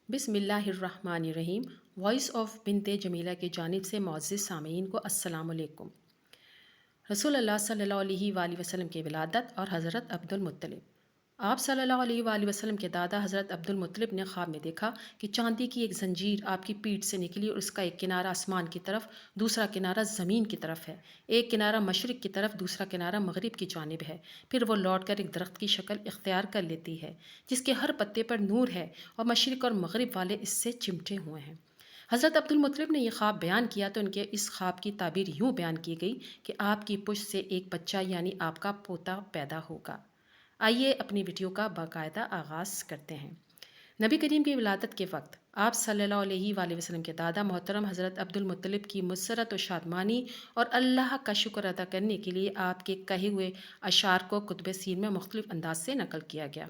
بسم اللہ الرحمن الرحیم۔ وائس آف بنت جمیلہ کی جانب سے معزز سامعین کو السلام علیکم۔ رسول اللہ صلی اللہ علیہ وآلہ وسلم کی ولادت اور حضرت عبد المطلب۔ آپ صلی اللہ علیہ وآلہ وسلم کے دادا حضرت عبد المطلب نے خواب میں دیکھا کہ چاندی کی ایک زنجیر آپ کی پیٹھ سے نکلی اور اس کا ایک کنارہ آسمان کی طرف، دوسرا کنارہ زمین کی طرف ہے۔ ایک کنارہ مشرق کی طرف، دوسرا کنارہ مغرب کی جانب ہے۔ پھر وہ لوٹ کر ایک درخت کی شکل اختیار کر لیتی ہے جس کے ہر پتے پر نور ہے اور مشرق اور مغرب والے اس سے چمٹے ہوئے ہیں۔ حضرت عبد المطلب نے یہ خواب بیان کیا تو ان کے اس خواب کی تعبیر یوں بیان کی گئی کہ آپ کی پشت سے ایک بچہ یعنی آپ کا پوتا پیدا ہوگا۔ آئیے اپنی ویڈیو کا باقاعدہ آغاز کرتے ہیں۔ نبی کریم کی ولادت کے وقت آپ صلی اللہ علیہ وآلہ وسلم کے دادا محترم حضرت عبد المطلب کی مسرت و شادمانی اور اللہ کا شکر ادا کرنے کے لیے آپ کے کہے ہوئے اشعار کو کتب سیر میں مختلف انداز سے نقل کیا گیا۔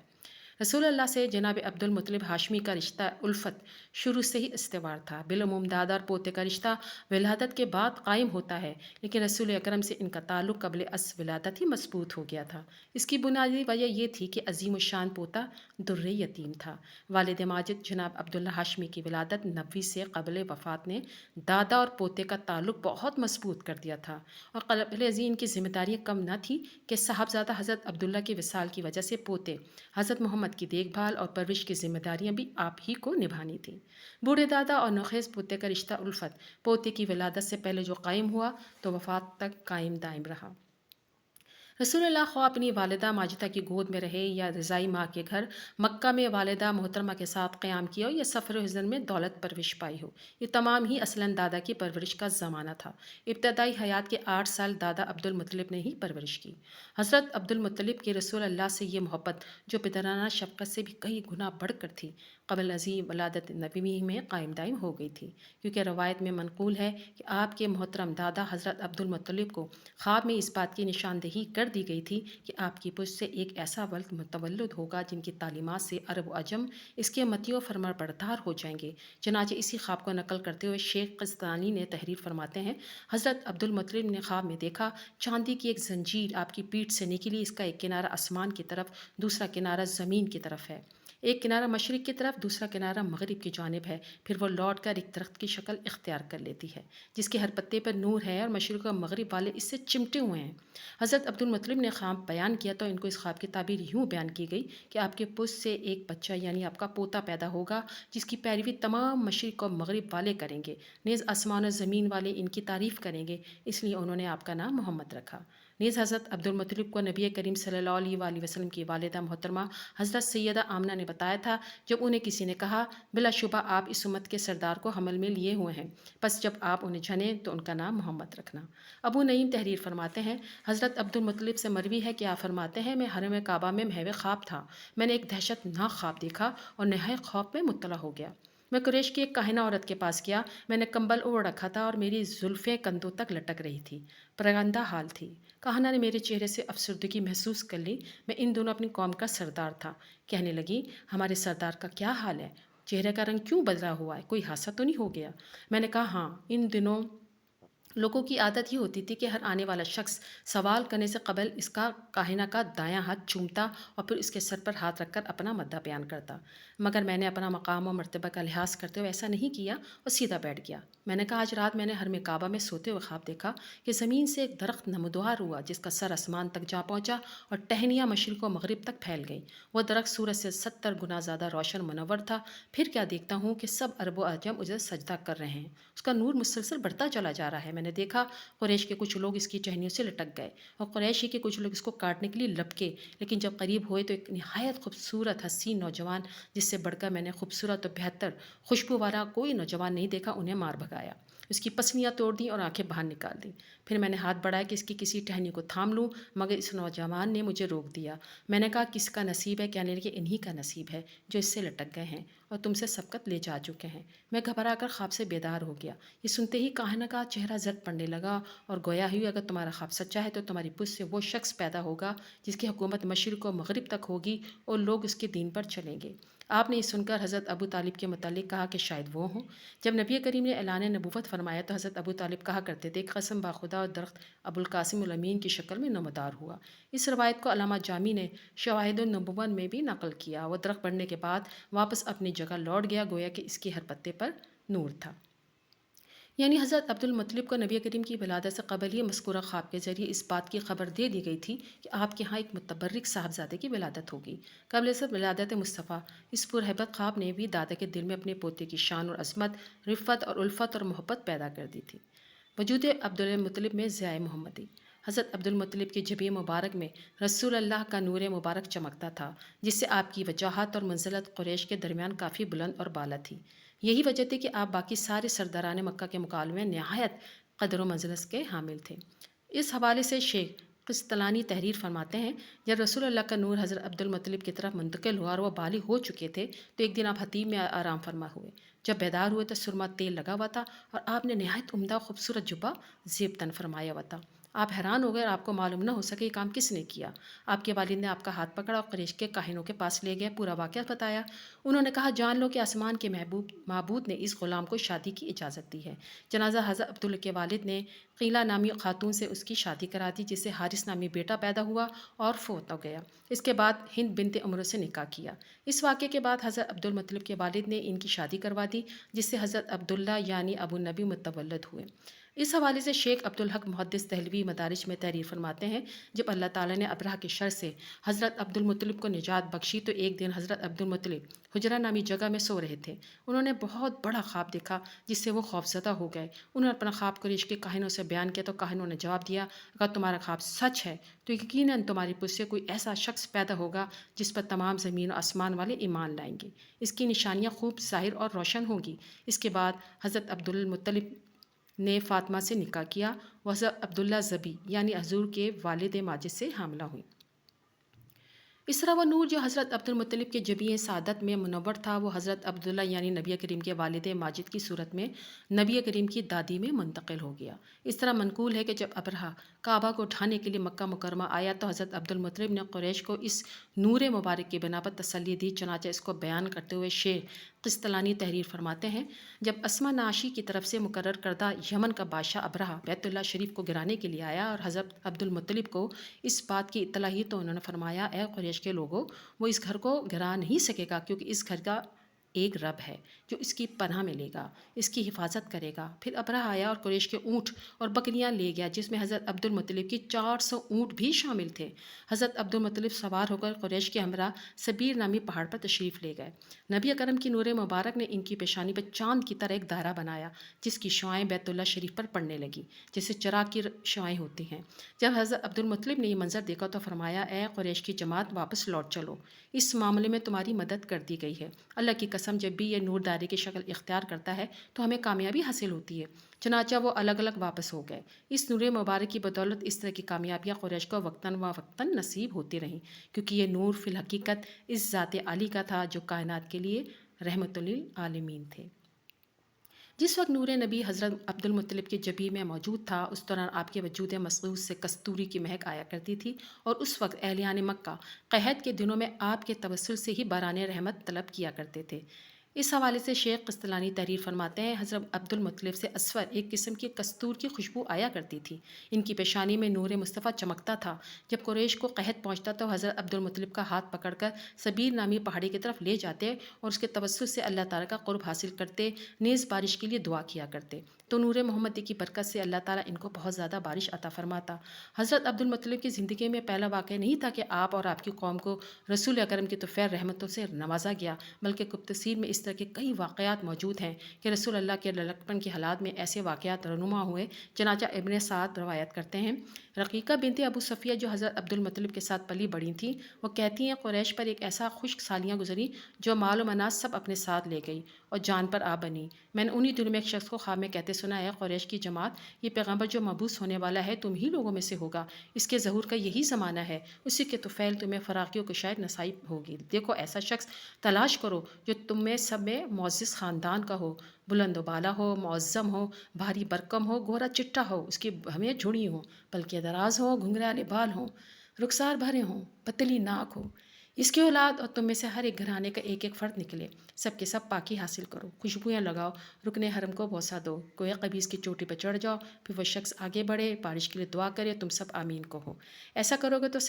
رسول اللہ سے جناب عبد المطلب ہاشمی کا رشتہ الفت شروع سے ہی استوار تھا۔ بالعموم دادا اور پوتے کا رشتہ ولادت کے بعد قائم ہوتا ہے، لیکن رسول اکرم سے ان کا تعلق قبل ولادت ہی مضبوط ہو گیا تھا۔ اس کی بنیادی وجہ یہ تھی کہ عظیم الشان پوتا در یتیم تھا۔ والد ماجد جناب عبداللہ ہاشمی کی ولادت نبوی سے قبل وفات نے دادا اور پوتے کا تعلق بہت مضبوط کر دیا تھا، اور قبل ازیں ان کی ذمہ داریاں کم نہ تھیں کہ صاحبزادہ حضرت عبداللہ کے وصال کی وجہ سے پوتے حضرت محمد کی دیکھ بھال اور پرورش کی ذمہ داریاں بھی آپ ہی کو نبھانی تھیں۔ بوڑھے دادا اور نوخیز پوتے کا رشتہ الفت پوتے کی ولادت سے پہلے جو قائم ہوا تو وفات تک قائم دائم رہا۔ رسول اللہ خواہ اپنی والدہ ماجدہ کی گود میں رہے یا رضائی ماں کے گھر مکہ میں والدہ محترمہ کے ساتھ قیام کیا ہو یا سفر و حزن میں دولت پرورش پائی ہو، یہ تمام ہی اصلاً دادا کی پرورش کا زمانہ تھا۔ ابتدائی حیات کے 8 سال دادا عبد المطلب نے ہی پرورش کی۔ حضرت عبد المطلب کی رسول اللہ سے یہ محبت جو پدرانہ شفقت سے بھی کئی گنا بڑھ کر تھی، قبل ازیں ولادت نبوی میں قائم دائم ہو گئی تھی، کیونکہ روایت میں منقول ہے کہ آپ کے محترم دادا حضرت عبد المطلب کو خواب میں اس بات کی نشاندہی کر دی گئی تھی کہ آپ کی پشت سے ایک ایسا ولد متولد ہوگا جن کی تعلیمات سے عرب و عجم اس کے متی و فرما بردار ہو جائیں گے۔ چنانچہ اسی خواب کو نقل کرتے ہوئے شیخ قسطلانی نے تحریر فرماتے ہیں، حضرت عبد المطلب نے خواب میں دیکھا چاندی کی ایک زنجیر آپ کی پیٹھ سے نکلی، اس کا ایک کنارہ آسمان کی طرف، دوسرا کنارہ زمین کی طرف ہے۔ ایک کنارہ مشرق کی طرف، دوسرا کنارہ مغرب کی جانب ہے۔ پھر وہ لوٹ کر ایک درخت کی شکل اختیار کر لیتی ہے جس کے ہر پتے پر نور ہے اور مشرق اور مغرب والے اس سے چمٹے ہوئے ہیں۔ حضرت عبد المطلب نے خواب بیان کیا تو ان کو اس خواب کی تعبیر یوں بیان کی گئی کہ آپ کے پشت سے ایک بچہ یعنی آپ کا پوتا پیدا ہوگا جس کی پیروی تمام مشرق اور مغرب والے کریں گے، نیز آسمان اور زمین والے ان کی تعریف کریں گے، اس لیے انہوں نے آپ کا نام محمد رکھا۔ نیز حضرت عبد المطلب کو نبی کریم صلی اللہ علیہ وآلہ وسلم کی والدہ محترمہ حضرت سیدہ آمنہ نے بتایا تھا جب انہیں کسی نے کہا بلا شبہ آپ اس امت کے سردار کو حمل میں لیے ہوئے ہیں، پس جب آپ انہیں جنیں تو ان کا نام محمد رکھنا۔ ابو نعیم تحریر فرماتے ہیں، حضرت عبد المطلب سے مروی ہے کہ آپ فرماتے ہیں، میں حرم کعبہ میں محو خواب تھا، میں نے ایک دہشت ناک خواب دیکھا اور نہایت خوف میں مبتلا ہو گیا۔ میں قریش کی ایک کاہنہ عورت کے پاس گیا، میں نے کمبل اوڑھ رکھا تھا اور میری زلفیں کندھوں تک لٹک رہی تھی، پرگندہ حال تھی۔ کاہنہ نے میرے چہرے سے افسردگی محسوس کر لی، میں ان دنوں اپنی قوم کا سردار تھا۔ کہنے لگی، ہمارے سردار کا کیا حال ہے؟ چہرے کا رنگ کیوں بدلا ہوا ہے؟ کوئی حادثہ تو نہیں ہو گیا؟ میں نے کہا ہاں، ان دنوں لوگوں کی عادت یہ ہوتی تھی کہ ہر آنے والا شخص سوال کرنے سے قبل اس کا کاہنہ کا دایاں ہاتھ چومتا اور پھر اس کے سر پر ہاتھ رکھ کر اپنا مدعا بیان کرتا، مگر میں نے اپنا مقام و مرتبہ کا لحاظ کرتے ہوئے ایسا نہیں کیا اور سیدھا بیٹھ گیا۔ میں نے کہا آج رات میں نے حرم کعبہ میں سوتے ہوئے خواب دیکھا کہ زمین سے ایک درخت نمودار ہوا جس کا سر آسمان تک جا پہنچا اور ٹہنیاں مشرق و مغرب تک پھیل گئیں۔ وہ درخت سورج سے 70 گنا زیادہ روشن منور تھا۔ پھر کیا دیکھتا ہوں کہ سب عرب و عجم اسے سجدہ کر رہے ہیں، اس کا نور مسلسل بڑھتا چلا جا رہا ہے۔ میں نے دیکھا قریش کے کچھ لوگ اس کی ٹہنیوں سے لٹک گئے اور قریشی کے کچھ لوگ اس کو کاٹنے کے لیے لپکے، لیکن جب قریب ہوئے تو ایک نہایت خوبصورت حسین نوجوان، جس سے بڑھ کر میں نے خوبصورت و بہتر خوشبو والا کوئی نوجوان نہیں دیکھا، انہیں مار بھگایا، اس کی پسلیاں توڑ دیں اور آنکھیں باہر نکال دیں۔ پھر میں نے ہاتھ بڑھایا کہ اس کی کسی ٹہنی کو تھام لوں، مگر اس نوجوان نے مجھے روک دیا۔ میں نے کہا کس کا نصیب ہے؟ کہنے لگے انہی کا نصیب ہے جو اس سے لٹک گئے ہیں اور تم سے سبقت لے جا چکے ہیں۔ میں گھبرا کر خواب سے بیدار ہو گیا۔ یہ سنتے ہی کاہنہ کا چہرہ زرد پڑنے لگا اور گویا ہی اگر تمہارا خواب سچا ہے تو تمہاری پشت سے وہ شخص پیدا ہوگا جس کی حکومت مشرق و مغرب تک ہوگی اور لوگ اس کے دین پر چلیں گے۔ آپ نے یہ سن کر حضرت ابو طالب کے متعلق کہا کہ شاید وہ ہوں۔ جب نبی کریم نے اعلان نبوت فرمایا تو حضرت ابو طالب کہا کرتے تھے کہ قسم باخدا اور درخت ابو القاسم الامین کی شکل میں نمودار ہوا۔ اس روایت کو علامہ جامی نے شواہد النبوت میں بھی نقل کیا۔ وہ درخت بڑھنے کے بعد واپس اپنی جگہ لوٹ گیا، گویا کہ اس کے ہر پتے پر نور تھا۔ یعنی حضرت عبد المطلب کو نبی کریم کی ولادت سے قبل ہی مذکورہ خواب کے ذریعے اس بات کی خبر دے دی گئی تھی کہ آپ کے ہاں ایک متبرک صاحبزادے کی ولادت ہوگی۔ قبل سے ولادت مصطفیٰ اس پرہیبت خواب نے بھی دادا کے دل میں اپنے پوتے کی شان اور عظمت، رفت اور الفت اور محبت پیدا کر دی تھی۔ وجود عبد المطلب میں ضیاء محمدی۔ حضرت عبد المطلب کی جبین مبارک میں رسول اللہ کا نور مبارک چمکتا تھا، جس سے آپ کی وجاہت اور منزلت قریش کے درمیان کافی بلند اور بالا تھی۔ یہی وجہ تھی کہ آپ باقی سارے سرداران مکہ کے مقابلے میں نہایت قدر و منزلت کے حامل تھے۔ اس حوالے سے شیخ قسطلانی تحریر فرماتے ہیں، جب رسول اللہ کا نور حضرت عبد المطلب کی طرف منتقل ہوا اور وہ بالغ ہو چکے تھے تو ایک دن آپ حتیم میں آرام فرما ہوئے۔ جب بیدار ہوئے تو سرما تیل لگا ہوا تھا اور آپ نے نہایت عمدہ خوبصورت جبہ زیب تن فرمایا ہوا تھا۔ آپ حیران ہو گئے اور آپ کو معلوم نہ ہو سکے یہ کام کس نے کیا۔ آپ کے والد نے آپ کا ہاتھ پکڑا اور قریش کے کاہنوں کے پاس لے گئے، پورا واقعہ بتایا۔ انہوں نے کہا، جان لو کہ آسمان کے معبود نے اس غلام کو شادی کی اجازت دی ہے۔ جنازہ حضرت عبداللہ کے والد نے قیلا نامی خاتون سے اس کی شادی کرا دی، جس سے حارث نامی بیٹا پیدا ہوا اور فوت ہو گیا۔ اس کے بعد ہند بنت عمرو سے نکاح کیا۔ اس واقعے کے بعد حضرت عبد المطلب کے والد نے ان کی شادی کروا دی، جس سے حضرت عبداللہ یعنی ابو نبی متولد ہوئے۔ اس حوالے سے شیخ عبدالحق محدث دہلوی مدارج میں تحریر فرماتے ہیں، جب اللہ تعالیٰ نے ابرہہ کے شر سے حضرت عبد المطلب کو نجات بخشی تو ایک دن حضرت عبد المطلب حجرہ نامی جگہ میں سو رہے تھے۔ انہوں نے بہت بڑا خواب دیکھا جس سے وہ خوفزدہ ہو گئے۔ انہوں نے اپنا خواب قریش کے کاہنوں سے بیان کیا تو کاہنوں نے جواب دیا، اگر تمہارا خواب سچ ہے تو یقیناً تمہاری پشت سے کوئی ایسا شخص پیدا ہوگا جس پر تمام زمین و آسمان والے ایمان لائیں گے۔ اس کی نشانیاں خوب ظاہر اور روشن ہوں گی۔ اس کے بعد حضرت عبد المطلب نے فاطمہ سے نکاح کیا۔ وہ حضرت عبداللہ ذبی یعنی حضور کے والد ماجد سے حاملہ ہوئی۔ اس طرح وہ نور جو حضرت عبد المطلب کے جبین سعادت میں منور تھا، وہ حضرت عبداللہ یعنی نبی کریم کے والد ماجد کی صورت میں نبی کریم کی دادی میں منتقل ہو گیا۔ اس طرح منقول ہے کہ جب ابرہہ کعبہ کو ڈھانے کے لیے مکہ مکرمہ آیا تو حضرت عبد المطلب نے قریش کو اس نور مبارک کی بنا پر تسلی دی، چنانچہ اس کو بیان کرتے ہوئے شیخ قسطلانی تحریر فرماتے ہیں، جب اسما نعشی کی طرف سے مقرر کردہ یمن کا بادشاہ ابرہہ بیت اللہ شریف کو گرانے کے لیے آیا اور حضرت عبد المطلب کو اس بات کی اطلاع ہوئی تو انہوں نے فرمایا، اے قریش کے لوگوں، وہ اس گھر کو گرا نہیں سکے گا، کیونکہ اس گھر کا ایک رب ہے جو اس کی پناہ میں لے گا، اس کی حفاظت کرے گا۔ پھر ابرہہ آیا اور قریش کے اونٹ اور بکریاں لے گیا، جس میں حضرت عبد المطلب کی 400 اونٹ بھی شامل تھے۔ حضرت عبد المطلب سوار ہو کر قریش کے ہمراہ سبیر نامی پہاڑ پر تشریف لے گئے۔ نبی اکرم کی نور مبارک نے ان کی پیشانی پر چاند کی طرح ایک دائرہ بنایا، جس کی شعاعیں بیت اللہ شریف پر پڑنے لگی، جیسے چراغ کی شعاعیں ہوتی ہیں۔ جب حضرت عبد المطلب نے یہ منظر دیکھا تو فرمایا، اے قریش کی جماعت، واپس لوٹ چلو، اس معاملے میں تمہاری مدد کر دی گئی ہے۔ اللہ کی قسم، جب بھی یہ نور دائرے کی شکل اختیار کرتا ہے تو ہمیں کامیابی حاصل ہوتی ہے۔ چنانچہ وہ الگ الگ واپس ہو گئے۔ اس نور مبارک کی بدولت اس طرح کی کامیابیاں قریش کو وقتاً و وقتاً نصیب ہوتی رہیں، کیونکہ یہ نور فی الحقیقت اس ذات عالی کا تھا جو کائنات کے لیے رحمت للعالمین تھے۔ جس وقت نور نبی حضرت عبد المطلب کے جبین میں موجود تھا، اس دوران آپ کے وجود مسعود سے کستوری کی مہک آیا کرتی تھی، اور اس وقت اہلیان مکہ قحط کے دنوں میں آپ کے توسل سے ہی باران رحمت طلب کیا کرتے تھے۔ اس حوالے سے شیخ قسطلانی تحریر فرماتے ہیں، حضرت عبد المطلب سے اسفر ایک قسم کی کستور کی خوشبو آیا کرتی تھی۔ ان کی پیشانی میں نور مصطفیٰ چمکتا تھا۔ جب قریش کو قحط پہنچتا تو حضرت عبد المطلب کا ہاتھ پکڑ کر سبیر نامی پہاڑی کی طرف لے جاتے اور اس کے توسل سے اللہ تعالیٰ کا قرب حاصل کرتے، نیز بارش کے لیے دعا کیا کرتے تو نور محمدی کی برکت سے اللہ تعالیٰ ان کو بہت زیادہ بارش عطا فرماتا۔ حضرت عبد المطلب کی زندگی میں پہلا واقعہ نہیں تھا کہ آپ اور آپ کی قوم کو رسول اکرم کی طفیل رحمتوں سے نوازا گیا، بلکہ کتب میں اس طرح کے کئی واقعات موجود ہیں کہ رسول اللہ کے لڑکپن کی حالات میں ایسے واقعات رونما ہوئے۔ چنانچہ ابن سعد روایت کرتے ہیں، رقیقہ بنت ابو صفیہ جو حضرت عبد المطلب کے ساتھ پلی بڑھی تھیں، وہ کہتی ہیں، قریش پر ایک ایسا خشک سالیاں گزری جو مال و مناظ سب اپنے ساتھ لے گئی اور جان پر آ بنی۔ میں نے انہی دنوں میں ایک شخص کو خواب میں کہتے سنا ہے، قریش کی جماعت، یہ پیغمبر جو مبعوث ہونے والا ہے تم ہی لوگوں میں سے ہوگا، اس کے ظہور کا یہی زمانہ ہے، اسی کے طفیل تمہیں فراقیوں کو شاید نصیب ہوگی۔ دیکھو ایسا شخص تلاش کرو جو تم میں سب میں معزز خاندان کا ہو، بلند و بالا ہو، معظم ہو، بھاری برکم ہو، گورا چٹا ہو، اس کی ہمیں جھڑی ہو، بلکہ دراز ہو، گھنگرالے بال ہوں، رخسار بھرے ہوں، پتلی ناک ہو۔ اس کی اولاد اور تم میں سے ہر ایک گھرانے کا ایک ایک فرد نکلے، سب کے سب پاکی حاصل کرو، خوشبویاں لگاؤ، رکن حرم کو بوسہ دو، کوئی قبیس کی چوٹی پہ چڑھ جاؤ، پھر وہ شخص آگے بڑھے، بارش کے لیے دعا کرے، تم سب آمین کہو۔ ایسا کرو گے تو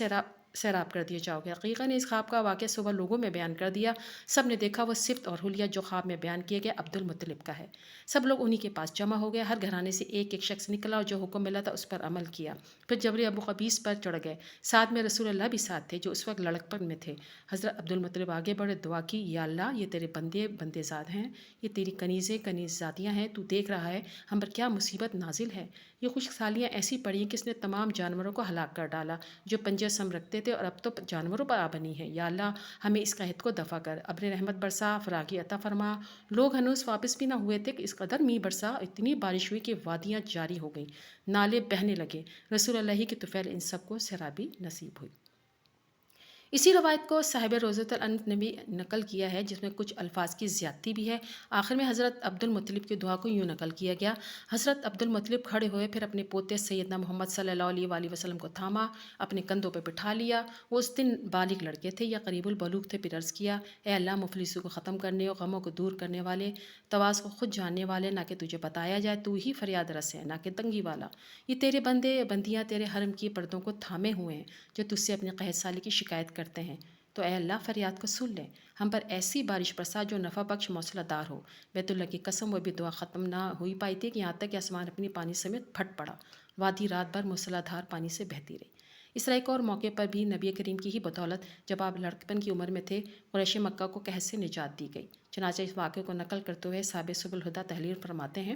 سیراب کر دیے جاؤ گے۔ حقیقت نے اس خواب کا واقعہ صبح لوگوں میں بیان کر دیا۔ سب نے دیکھا وہ صفت اور حلیہ جو خواب میں بیان کیے گئے عبد المطلب کا ہے۔ سب لوگ انہی کے پاس جمع ہو گئے، ہر گھرانے سے ایک ایک شخص نکلا اور جو حکم ملا تھا اس پر عمل کیا۔ پھر جبری ابو قبیس پر چڑھ گئے، ساتھ میں رسول اللہ بھی ساتھ تھے جو اس وقت لڑکپن میں تھے۔ حضرت عبد المطلب آگے بڑھے، دعا کی، یا اللہ یہ تیرے بندے بندے زاد ہیں، یہ تیری کنیز زادیاں ہیں، تو دیکھ رہا ہے ہم پر کیا مصیبت نازل ہے۔ یہ خشک سالیاں ایسی پڑی کہ اس نے تمام جانوروں کو ہلاک کر ڈالا جو پنجے سم رکھتے تھے، اور اب تو جانوروں پر آ بنی ہے۔ یا اللہ ہمیں اس قحط کو دفع کر، ابر رحمت برسا، فراغی عطا فرما۔ لوگ ہنوز واپس بھی نہ ہوئے تھے کہ اس قدر می برسا، اتنی بارش ہوئی کہ وادیاں جاری ہو گئیں، نالے بہنے لگے۔ رسول اللہ کی طفیل ان سب کو سیرابی نصیب ہوئی۔ اسی روایت کو صاحب روضۃ الانف نے بھی نقل کیا ہے، جس میں کچھ الفاظ کی زیادتی بھی ہے۔ آخر میں حضرت عبد المطلب کی دعا کو یوں نقل کیا گیا: حضرت عبد المطلب کھڑے ہوئے، پھر اپنے پوتے سیدنا محمد صلی اللہ علیہ وآلہ وسلم کو تھاما، اپنے کندھوں پہ بٹھا لیا۔ وہ اس دن بالغ لڑکے تھے یا قریب البلوغ تھے۔ پھر عرض کیا: اے اللہ، مفلسوں کو ختم کرنے اور غموں کو دور کرنے والے، تواس کو خود جاننے والے، نہ کہ تجھے بتایا جائے، تو ہی فریاد رس ہے، نہ کہ تنگی والا۔ یہ تیرے بندے بندیاں تیرے حرم کی پردوں کو تھامے ہوئے ہیں، جو تجھ سے اپنی قحط سالی کی شکایت کرتے ہیں، تو اے اللہ فریاد کو سن لے، ہم پر ایسی بارش برسا جو نفع بخش موصلہ دار ہو۔ بیت اللہ کی قسم، وہ بھی دعا ختم نہ ہوئی پائی تھی کہ یہاں تک کہ آسمان اپنی پانی سمیت پھٹ پڑا، وادی رات بھر موصلہ دھار پانی سے بہتی رہی۔ اس طرح ایک اور موقع پر بھی نبی کریم کی ہی بدولت جب آپ لڑکپن کی عمر میں تھے، قریش مکہ کو قحط سے نجات دی گئی۔ چنانچہ اس واقعے کو نقل کرتے ہوئے صاحب سبل الہدیٰ تحریر فرماتے ہیں: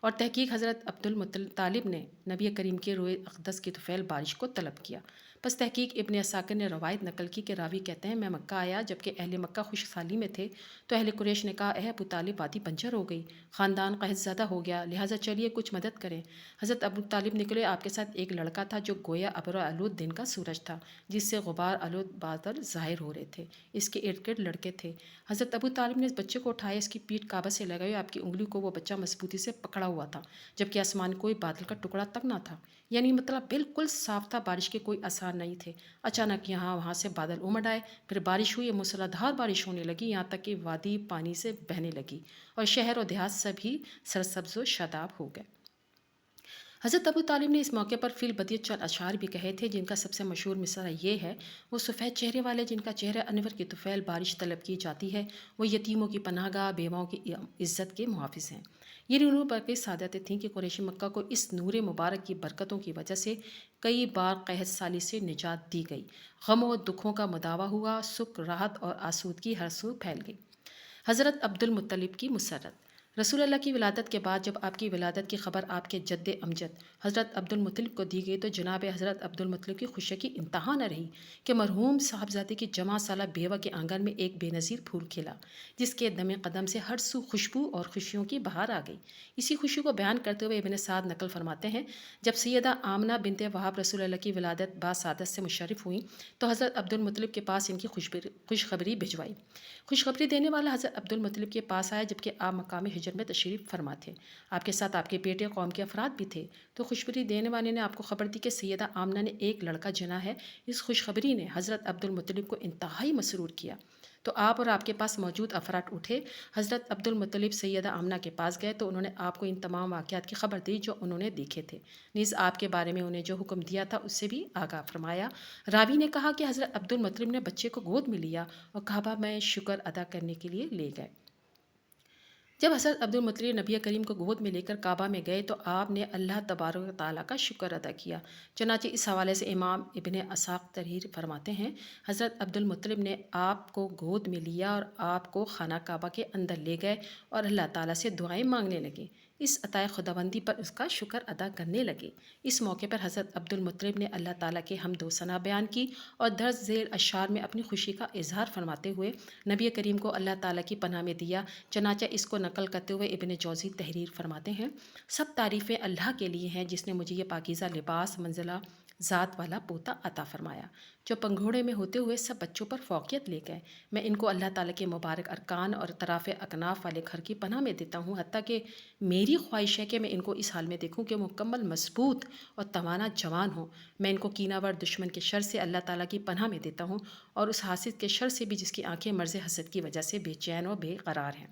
اور تحقیق حضرت عبد المطلب نے نبی کریم کے روئے اقدس کی طفیل بارش کو طلب کیا۔ پس تحقیق ابن اساکر نے روایت نقل کی کہ راوی کہتے ہیں: میں مکہ آیا جبکہ اہل مکہ خشک سالی میں تھے، تو اہل قریش نے کہا: اے ابو طالب، وادی بنجر ہو گئی، خاندان قحط زدہ ہو گیا، لہٰذا چلیے کچھ مدد کریں۔ حضرت ابو طالب نکلے، آپ کے ساتھ ایک لڑکا تھا جو گویا ابر آلود دن کا سورج تھا، جس سے غبار آلود بادل ظاہر ہو رہے تھے۔ اس کے ارد گرد لڑکے تھے۔ حضرت ابو طالب نے اس بچے کو اٹھایا، اس کی پیٹھ کعبہ سے لگائی، آپ کی انگلی کو وہ بچہ مضبوطی سے پکڑا ہوا تھا، جبکہ آسمان کوئی بادل کا ٹکڑا تک نہ تھا، یعنی مطلب بالکل صاف تھا، بارش کے کوئی آثار نہیں تھے۔ اچانک یہاں وہاں سے بادل امڑ آئے، پھر بارش ہوئی، موسلا دھار بارش ہونے لگی، یہاں تک کہ وادی پانی سے بہنے لگی اور شہر و دیہات سبھی سرسبز و شاداب ہو گئے۔ حضرت ابو طالب نے اس موقع پر فی البدیہہ چند اشعار بھی کہے تھے، جن کا سب سے مشہور مصرع یہ ہے: وہ سفید چہرے والے جن کا چہرہ انور کی طفیل بارش طلب کی جاتی ہے، وہ یتیموں کی پناہ گاہ، بیواؤں کی عزت کے محافظ ہیں۔ یہ نور پر کی سعادتیں تھیں کہ قریش مکہ کو اس نور مبارک کی برکتوں کی وجہ سے کئی بار قحط سالی سے نجات دی گئی، غموں و دکھوں کا مداوع ہوا، سکھ، راحت اور آسودگی ہر سو پھیل گئی۔ حضرت عبد المطلب کی مسرت: رسول اللہ کی ولادت کے بعد جب آپ کی ولادت کی خبر آپ کے جد امجد حضرت عبد المطلب کو دی گئی، تو جناب حضرت عبد المطلب کی خوشی کی انتہا نہ رہی کہ مرحوم صاحبزادے کی جمع سالہ بیوہ کے آنگن میں ایک بے نظیر پھول کھلا، جس کے دم قدم سے ہر سو خوشبو اور خوشیوں کی بہار آ گئی۔ اسی خوشی کو بیان کرتے ہوئے ابن سعد نقل فرماتے ہیں: جب سیدہ آمنہ بنت وہب رسول اللہ کی ولادت سعادت سے مشرف ہوئیں، تو حضرت عبد المطلب کے پاس ان کی خوشخبری بھجوائی۔ خوشخبری دینے والا حضرت عبد المطلب کے پاس آیا جبکہ آپ مقام ہجر میں تشریف فرما تھے، آپ کے ساتھ آپ کے بیٹے، قوم کے افراد بھی تھے۔ تو خوشخبری دینے والے نے آپ کو خبر دی کہ سیدہ آمنہ نے ایک لڑکا جنا ہے۔ اس خوشخبری نے حضرت عبد المطلب کو انتہائی مسرور کیا، تو آپ اور آپ کے پاس موجود افراد اٹھے، حضرت عبد المطلب سیدہ آمنہ کے پاس گئے، تو انہوں نے آپ کو ان تمام واقعات کی خبر دی جو انہوں نے دیکھے تھے، نیز آپ کے بارے میں انہیں جو حکم دیا تھا اس سے بھی آگاہ فرمایا۔ راوی نے کہا کہ حضرت عبد المطلب نے بچے کو گود میں لیا اور کعبہ میں شکر ادا کرنے کے لیے لے گئے۔ جب حضرت عبد المطلب نبی کریم کو گود میں لے کر کعبہ میں گئے، تو آپ نے اللہ تبارک و تعالیٰ کا شکر ادا کیا۔ چنانچہ اس حوالے سے امام ابن اسحاق تحریر فرماتے ہیں: حضرت عبد المطلب نے آپ کو گود میں لیا اور آپ کو خانہ کعبہ کے اندر لے گئے اور اللہ تعالیٰ سے دعائیں مانگنے لگے، اس عطائے خداوندی پر اس کا شکر ادا کرنے لگے۔ اس موقع پر حضرت عبد المطلب نے اللہ تعالیٰ کے حمد و ثنا بیان کی اور درج ذیل اشعار میں اپنی خوشی کا اظہار فرماتے ہوئے نبی کریم کو اللہ تعالیٰ کی پناہ میں دیا۔ چنانچہ اس کو نقل کرتے ہوئے ابن جوزی تحریر فرماتے ہیں: سب تعریفیں اللہ کے لیے ہیں جس نے مجھے یہ پاکیزہ لباس، منزلہ ذات والا پوتا عطا فرمایا جو پنگھوڑے میں ہوتے ہوئے سب بچوں پر فوقیت لے گئے۔ میں ان کو اللہ تعالیٰ کے مبارک ارکان اور طراف اکناف والے گھر کی پناہ میں دیتا ہوں، حتیٰ کہ میری خواہش ہے کہ میں ان کو اس حال میں دیکھوں کہ مکمل مضبوط اور توانا جوان ہوں۔ میں ان کو کینہ ور دشمن کے شر سے اللہ تعالیٰ کی پناہ میں دیتا ہوں، اور اس حاسد کے شر سے بھی جس کی آنکھیں مرض حسد کی وجہ سے بے چین و بے قرار ہیں۔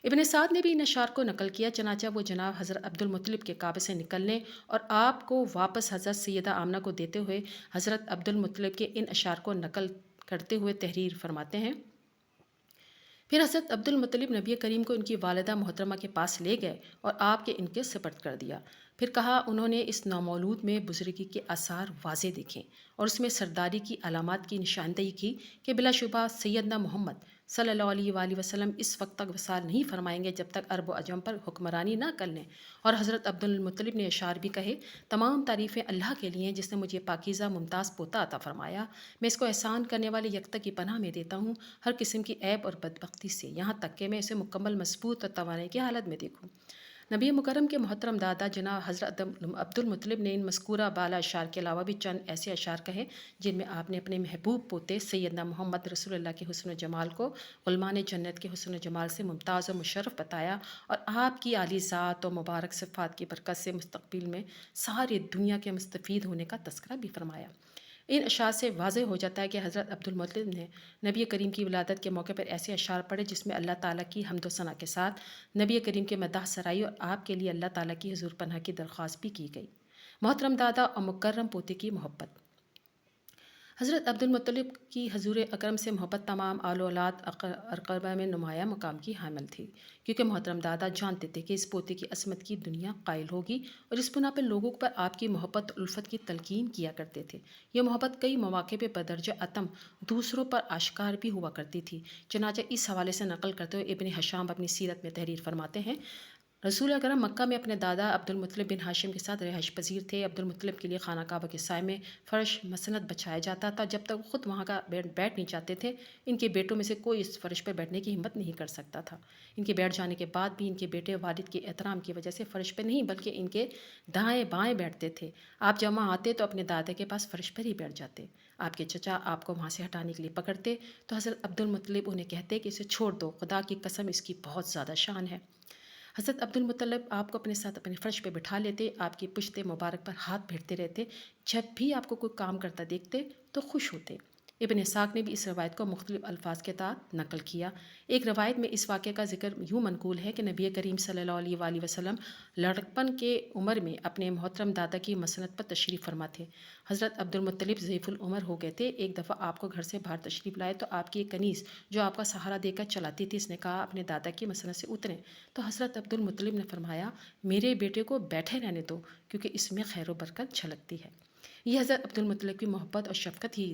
ابن سعد نے بھی ان اشعار کو نقل کیا، چنانچہ وہ جناب حضرت عبد المطلب کے کعبے سے نکلنے اور آپ کو واپس حضرت سیدہ آمنہ کو دیتے ہوئے حضرت عبد المطلب کے ان اشعار کو نقل کرتے ہوئے تحریر فرماتے ہیں۔ پھر حضرت عبد المطلب نبی کریم کو ان کی والدہ محترمہ کے پاس لے گئے اور آپ کے ان کے سپرد کر دیا۔ پھر کہا انہوں نے اس نومولود میں بزرگی کے آثار واضح دیکھے اور اس میں سرداری کی علامات کی نشاندہی کی کہ بلا شبہ سیدنا محمد صلی اللہ علیہ وآلہ وسلم اس وقت تک وصال نہیں فرمائیں گے جب تک عرب و عجم پر حکمرانی نہ کر لیں۔ اور حضرت عبد المطلب نے اشعار بھی کہے، تمام تعریفیں اللہ کے لیے جس نے مجھے پاکیزہ ممتاز پوتا عطا فرمایا۔ میں اس کو احسان کرنے والے یکتا کی پناہ میں دیتا ہوں ہر قسم کی عیب اور بدبختی سے، یہاں تک کہ میں اسے مکمل مضبوط اور توانائی کی حالت میں دیکھوں۔ نبی مکرم کے محترم دادا جناب حضرت عبد المطلب نے ان مذکورہ بالا اشعار کے علاوہ بھی چند ایسے اشعار کہے جن میں آپ نے اپنے محبوب پوتے سیدنا محمد رسول اللہ کے حسن و جمال کو غلمان جنت کے حسن و جمال سے ممتاز و مشرف بتایا، اور آپ کی عالی ذات و مبارک صفات کی برکت سے مستقبل میں ساری دنیا کے مستفید ہونے کا تذکرہ بھی فرمایا۔ ان اشعار سے واضح ہو جاتا ہے کہ حضرت عبد المطلب نے نبی کریم کی ولادت کے موقع پر ایسے اشعار پڑھے جس میں اللہ تعالیٰ کی حمد و ثنا کے ساتھ نبی کریم کے مداح سرائی اور آپ کے لیے اللہ تعالیٰ کی حضور پناہ کی درخواست بھی کی گئی۔ محترم دادا اور مکرم پوتے کی محبت۔ حضرت عبد المطلب کی حضور اکرم سے محبت تمام آل و اولاد اقربا میں نمایاں مقام کی حامل تھی، کیونکہ محترم دادا جانتے تھے کہ اس پوتے کی عصمت کی دنیا قائل ہوگی، اور اس بنا پر لوگوں پر آپ کی محبت اور الفت کی تلقین کیا کرتے تھے۔ یہ محبت کئی مواقع پہ بدرجہ اتم دوسروں پر آشکار بھی ہوا کرتی تھی، چنانچہ اس حوالے سے نقل کرتے ہوئے ابن ہشام اپنی سیرت میں تحریر فرماتے ہیں، رسول اکرم مکہ میں اپنے دادا عبد المطلب بن ہاشم کے ساتھ رہائش پذیر تھے۔ عبد المطلب کے لیے خانہ کعبہ کے سائے میں فرش مسند بچھایا جاتا تھا، جب تک وہ خود وہاں کا بیٹھ نہیں جاتے تھے ان کے بیٹوں میں سے کوئی اس فرش پر بیٹھنے کی ہمت نہیں کر سکتا تھا۔ ان کے بیٹھ جانے کے بعد بھی ان کے بیٹے والد کے احترام کی وجہ سے فرش پر نہیں بلکہ ان کے دائیں بائیں بیٹھتے تھے۔ آپ جب وہاں آتے تو اپنے دادا کے پاس فرش پر ہی بیٹھ جاتے۔ آپ کے چچا آپ کو وہاں سے ہٹانے کے لیے پکڑتے تو حضرت عبد المطلب انہیں کہتے کہ اسے چھوڑ دو، خدا کی قسم اس کی بہت زیادہ شان ہے۔ حضرت عبد المطلب آپ کو اپنے ساتھ اپنے فرش پہ بٹھا لیتے، آپ کی پشت مبارک پر ہاتھ پھیرتے رہتے، جب بھی آپ کو کوئی کام کرتا دیکھتے تو خوش ہوتے۔ ابن اسحاق نے بھی اس روایت کو مختلف الفاظ کے تحت نقل کیا۔ ایک روایت میں اس واقعے کا ذکر یوں منقول ہے کہ نبی کریم صلی اللہ علیہ وآلہ وسلم لڑکپن کے عمر میں اپنے محترم دادا کی مسند پر تشریف فرما تھے۔ حضرت عبد المطلب ضعیف العمر ہو گئے تھے۔ ایک دفعہ آپ کو گھر سے باہر تشریف لائے تو آپ کی ایک کنیز جو آپ کا سہارا دے کر چلاتی تھی، اس نے کہا اپنے دادا کی مسند سے اتریں، تو حضرت عبد المطلب نے فرمایا میرے بیٹے کو بیٹھے رہنے دو کیونکہ اس میں خیر و برکت جھلکتی ہے۔ یہ حضرت عبد المطلب کی محبت اور شفقت ہی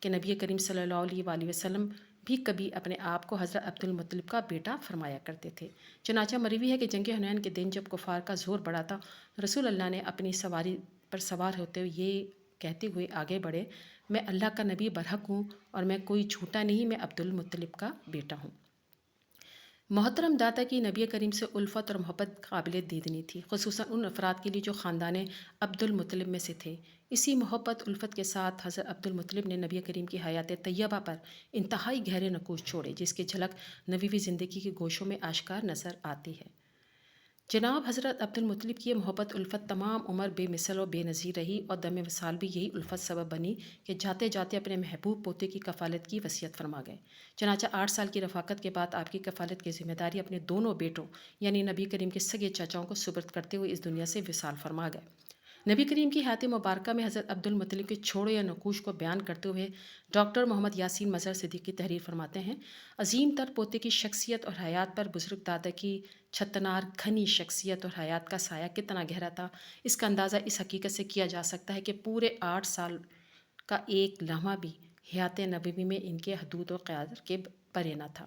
کہ نبی کریم صلی اللہ علیہ وآلہ وسلم بھی کبھی اپنے آپ کو حضرت عبد المطلب کا بیٹا فرمایا کرتے تھے۔ چنانچہ مروی ہے کہ جنگ حنین کے دن جب کفار کا زور بڑھا تھا، رسول اللہ نے اپنی سواری پر سوار ہوتے ہوئے یہ کہتے ہوئے آگے بڑھے، میں اللہ کا نبی برحق ہوں اور میں کوئی جھوٹا نہیں، میں عبد المطلب کا بیٹا ہوں۔ محترم دادا کی نبی کریم سے الفت اور محبت قابل دیدنی تھی، خصوصاً ان افراد کے لیے جو خاندان عبد المطلب میں سے تھے۔ اسی محبت الفت کے ساتھ حضرت عبد المطلب نے نبی کریم کی حیات طیبہ پر انتہائی گہرے نقوش چھوڑے، جس کی جھلک نبوی زندگی کے گوشوں میں آشکار نظر آتی ہے۔ جناب حضرت عبد المطلب کی یہ محبت الفت تمام عمر بے مثل و بے نظیر رہی، اور دم وصال بھی یہی الفت سبب بنی کہ جاتے جاتے اپنے محبوب پوتے کی کفالت کی وصیت فرما گئے۔ چنانچہ 8 سال کی رفاقت کے بعد آپ کی کفالت کی ذمہ داری اپنے دونوں بیٹوں یعنی نبی کریم کے سگے چچاؤں کو سپرد کرتے ہوئے اس دنیا سے وصال فرما گئے۔ نبی کریم کی حیات مبارکہ میں حضرت عبد المطلب کے چھوڑے یا نقوش کو بیان کرتے ہوئے ڈاکٹر محمد یاسین مظہر صدیقی تحریر فرماتے ہیں، عظیم تر پوتے کی شخصیت اور حیات پر بزرگ دادا کی چھتنار گھنی شخصیت اور حیات کا سایہ کتنا گہرا تھا، اس کا اندازہ اس حقیقت سے کیا جا سکتا ہے کہ پورے 8 سال کا ایک لمحہ بھی حیات نبوی میں ان کے حدود و قیادر کے پرے نہ تھا۔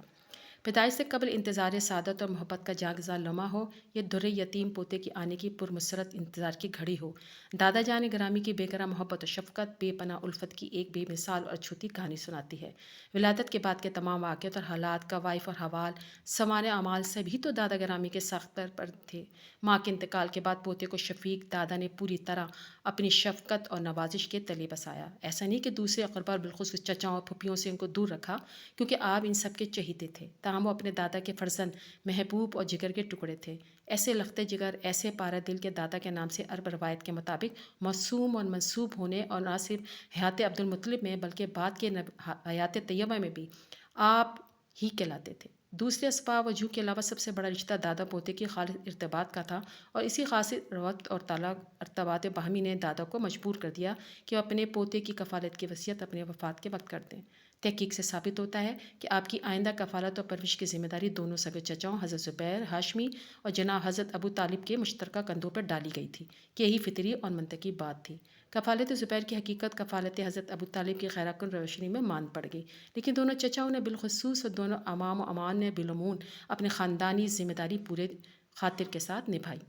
پیدائش سے قبل انتظار سعادت اور محبت کا جاگزار لمحہ ہو، یہ در یتیم پوتے کی آنے کی پرمسرت انتظار کی گھڑی ہو۔ دادا جان گرامی کی بے قرار محبت و شفقت بے پناہ الفت کی ایک بے مثال اور اچھوتی کہانی سناتی ہے۔ ولادت کے بعد کے تمام واقعات اور حالات، قوائف اور حوال، سوانح اعمال سے بھی تو دادا گرامی کے سخت پر تھے۔ ماں کے انتقال کے بعد پوتے کو شفیق دادا نے پوری طرح اپنی شفقت اور نوازش کے تلے بسایا۔ ایسا نہیں کہ دوسرے اقربا بالخصوص چچاؤں اور پھپھیوں سے ان کو دور رکھا، کیونکہ آپ ان سب کے چہیتے تھے، تاہم وہ اپنے دادا کے فرزند، محبوب اور جگر کے ٹکڑے تھے۔ ایسے لخت جگر، ایسے پارہ دل کے دادا کے نام سے عرب روایت کے مطابق موسوم اور منسوب ہونے، اور نہ صرف حیات عبدالمطلب میں بلکہ بعد کے حیات طیبہ میں بھی آپ ہی کہلاتے تھے۔ دوسرے اسباب وجوہ کے علاوہ سب سے بڑا رشتہ دادا پوتے کی خالص ارتباط کا تھا، اور اسی خاص روابط اور تعلق ارتباط باہمی نے دادا کو مجبور کر دیا کہ وہ اپنے پوتے کی کفالت کی وصیت اپنے وفات کے وقت کر دیں۔ تحقیق سے ثابت ہوتا ہے کہ آپ کی آئندہ کفالت اور پرورش کی ذمہ داری دونوں سگے چچاؤں حضرت زبیر ہاشمی اور جناب حضرت ابو طالب کے مشترکہ کندھوں پر ڈالی گئی تھی، کہ یہی فطری اور منطقی بات تھی۔ کفالت زبیر کی حقیقت کفالت حضرت ابو طالب کی خیرہ کن روشنی میں مان پڑ گئی، لیکن دونوں چچاؤں نے بالخصوص اور دونوں امام و امان نے بالعموم اپنی خاندانی ذمہ داری پورے خاطر کے ساتھ نبھائی۔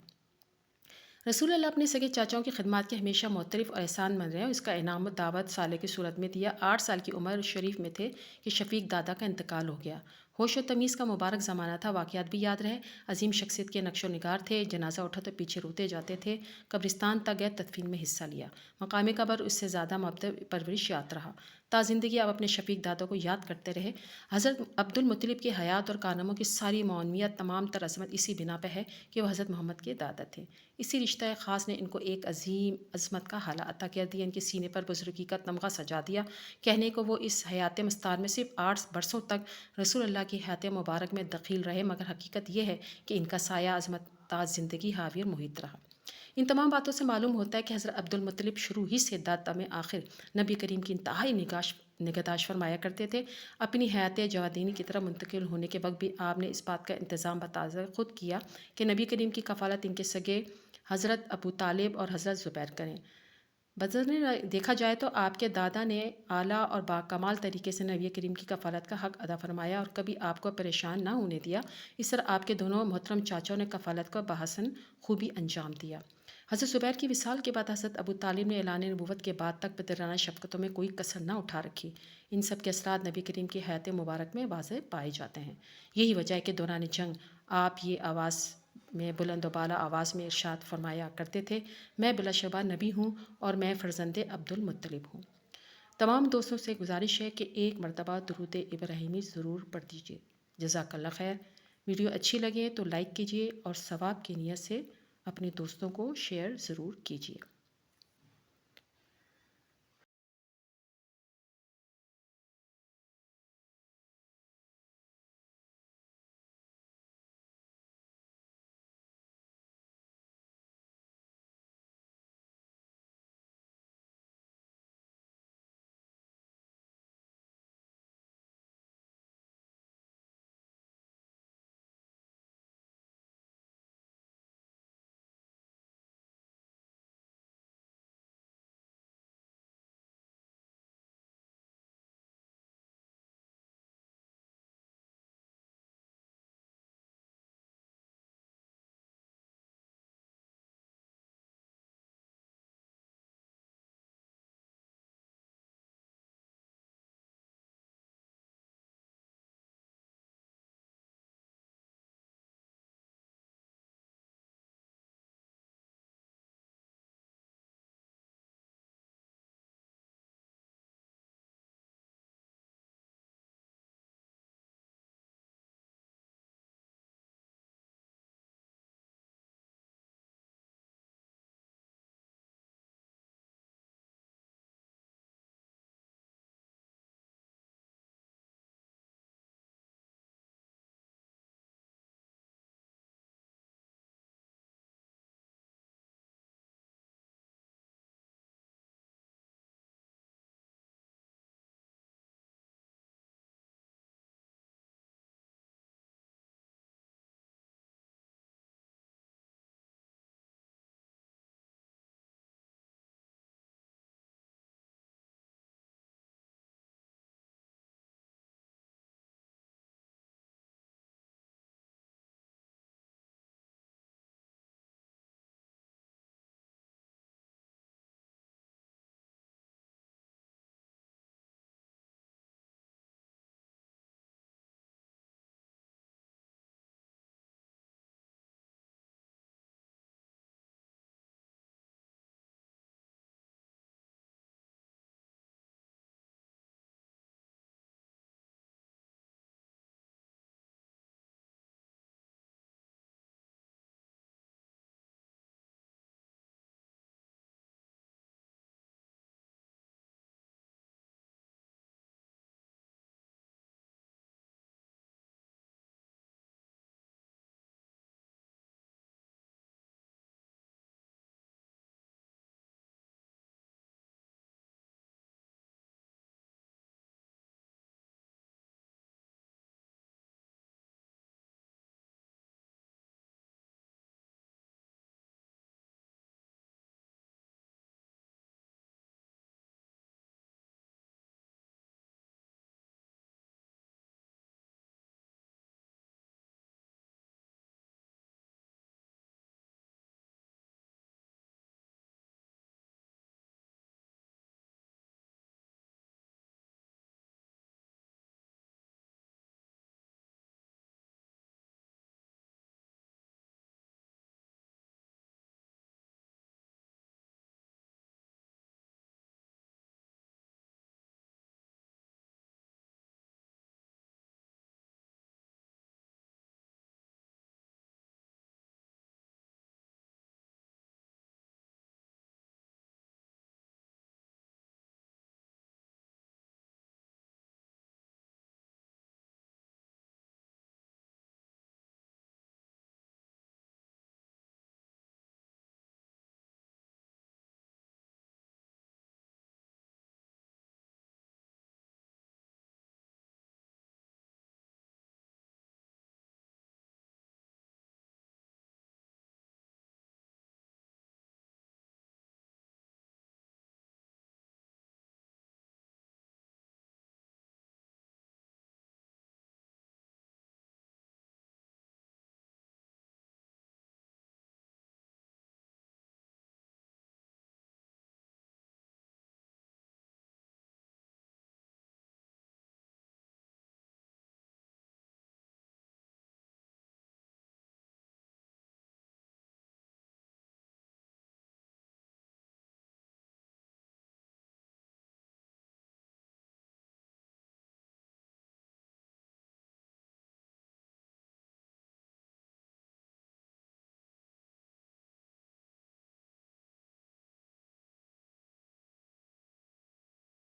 رسول اللہ اپنے سگے چاچاؤں کی خدمات کے ہمیشہ معترف اور احسان مند رہے، اور اس کا انعام و دعوت سالے کی صورت میں دیا۔ 8 سال کی عمر شریف میں تھے کہ شفیق دادا کا انتقال ہو گیا۔ ہوش و تمیز کا مبارک زمانہ تھا، واقعات بھی یاد رہے۔ عظیم شخصیت کے نقش و نگار تھے، جنازہ اٹھا تو پیچھے روتے جاتے تھے، قبرستان تک گئے، تدفین میں حصہ لیا۔ مقام قبر اس سے زیادہ مبدأ پرورش یاد رہا۔ تا زندگی آپ اپنے شفیق دادا کو یاد کرتے رہے۔ حضرت عبدالمطلب کی حیات اور کارناموں کی ساری معونیت، تمام تر عظمت اسی بنا پہ ہے کہ وہ حضرت محمد کے دادا تھے۔ اسی رشتہ خاص نے ان کو ایک عظیم عظمت کا حالہ عطا کر دیا، ان کے سینے پر بزرگی کا تمغہ سجا دیا۔ کہنے کو وہ اس حیات مستار میں صرف 8 برسوں تک رسول اللہ کی حیات مبارک میں دخیل رہے، مگر حقیقت یہ ہے کہ ان کا سایہ عظمت تاج زندگی حاوی اور محیط رہا۔ ان تمام باتوں سے معلوم ہوتا ہے کہ حضرت عبدالمطلب شروع ہی سے دادا میں آخر نبی کریم کی انتہائی نگہداشت فرمایا کرتے تھے۔ اپنی حیات جوادینی کی طرف منتقل ہونے کے وقت بھی آپ نے اس بات کا انتظام بتاظ خود کیا کہ نبی کریم کی کفالت ان کے سگے حضرت ابو طالب اور حضرت زبیر کریں۔ بظاہر دیکھا جائے تو آپ کے دادا نے اعلیٰ اور باکمال طریقے سے نبی کریم کی کفالت کا حق ادا فرمایا اور کبھی آپ کو پریشان نہ ہونے دیا۔ اس طرح آپ کے دونوں محترم چاچوں نے کفالت کو بحسن خوبی انجام دیا۔ حضرت زبیر کی وصال کے بعد حضرت ابو طالب نے اعلان نبوت کے بعد تک پدرانہ شفقتوں میں کوئی کسر نہ اٹھا رکھی۔ ان سب کے اثرات نبی کریم کی حیات مبارک میں واضح پائے جاتے ہیں۔ یہی وجہ ہے کہ دوران جنگ آپ یہ آواز میں بلند و بالا آواز میں ارشاد فرمایا کرتے تھے، میں بلا شبہ نبی ہوں اور میں فرزند عبدالمطلب ہوں۔ تمام دوستوں سے گزارش ہے کہ ایک مرتبہ درود ابراہیمی ضرور پڑھ دیجیے۔ جزاک اللہ خیر۔ ویڈیو اچھی لگے تو لائک کیجیے اور ثواب کی نیت سے اپنے دوستوں کو شیئر ضرور کیجیے۔